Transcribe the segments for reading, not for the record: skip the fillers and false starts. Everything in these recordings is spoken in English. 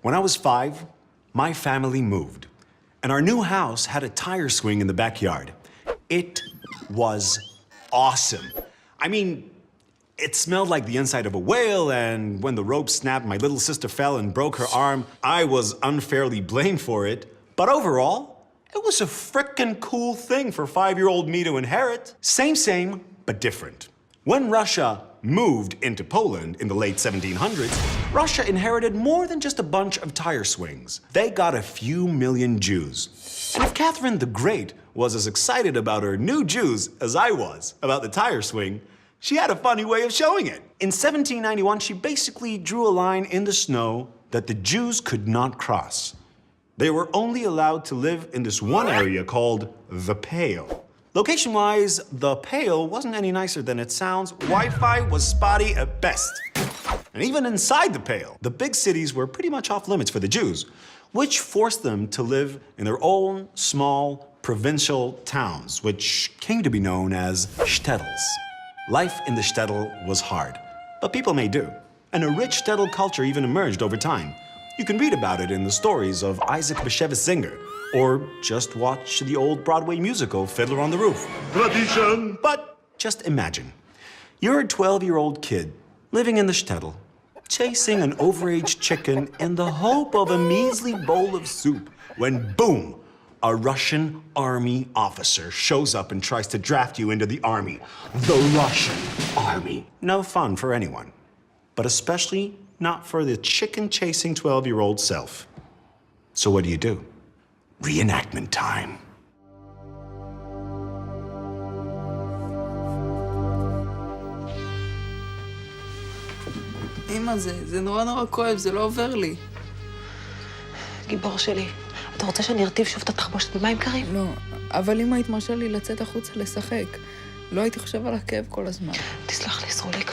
When I was 5, my family moved, and our new house had a tire swing in the backyard. It was awesome. I mean, it smelled like the inside of a whale, and when the rope snapped, my little sister fell and broke her arm. I was unfairly blamed for it, but overall, it was a frickin' cool thing for 5-year-old me to inherit. Same, but different. When Russia moved into Poland in the late 1700s, Russia inherited more than just a bunch of tire swings. They got a few million Jews. And if Catherine the Great was as excited about her new Jews as I was about the tire swing, she had a funny way of showing it. In 1791, she basically drew a line in the snow that the Jews could not cross. They were only allowed to live in this one area called the Pale. Location-wise, the Pale wasn't any nicer than it sounds. Wi-Fi was spotty at best. And even inside the Pale, the big cities were pretty much off limits for the Jews, which forced them to live in their own small provincial towns, which came to be known as shtetls. Life in the shtetl was hard, but people made do. And a rich shtetl culture even emerged over time. You can read about it in the stories of Isaac Bashevis Singer, or just watch the old Broadway musical Fiddler on the Roof. Tradition! But just imagine, you're a 12-year-old kid living in the shtetl, chasing an overaged chicken in the hope of a measly bowl of soup, when boom, a Russian army officer shows up and tries to draft you into the army. The Russian army. No fun for anyone, but especially not for the chicken-chasing 12-year-old self. So what do? Reenactment time. אמא, זה נורא כואב, זה לא עובר לי. גיבור שלי, אתה רוצה שאני ארטיב שוב את התחבושת במים קרים? לא, אבל אמא היית מרשה לי לצאת החוצה לשחק. לא הייתי חושב על הכאב כל הזמן. תסלח לי, סרוליק,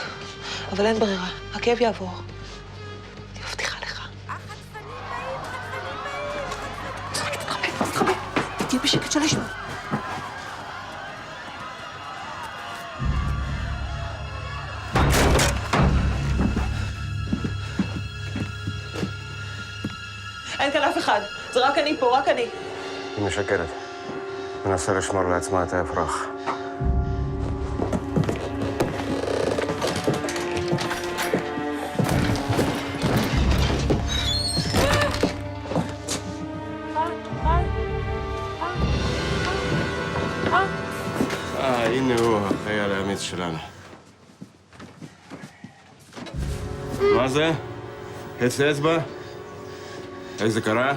אבל אין ברירה, הכאב יעבור. אני מבטיחה לך. תתחבא, תהיה בשקט של ישמע. אין כאן אף אחד, זה רק אני פה, רק אני. היא משקרת. מנסה לשמור לעצמה את האפרח. הנה הוא, החייל האמיץ שלנו. מה זה? חץ אצבע? איך זה קרה?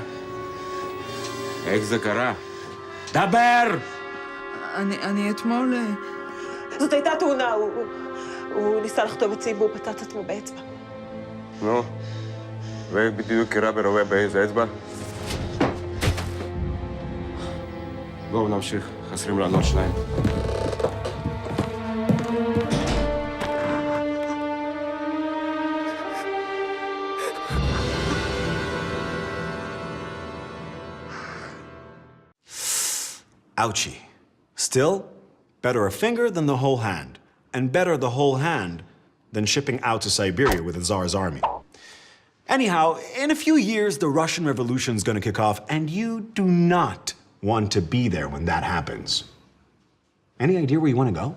איך זה קרה? דבר! אני אתמול... זאת הייתה תאונה, הוא ניסה לחטוף עצים והוא פצע את עצמו באצבע. נו, ואיך בדיוק קרה ברובה באיזה אצבע? בואו נמשיך, חסרים לנו עוד 2. Ouchie. Still, better a finger than the whole hand. And better the whole hand than shipping out to Siberia with the Tsar's army. Anyhow, in a few years, the Russian Revolution's gonna kick off, and you do not want to be there when that happens. Any idea where you want to go?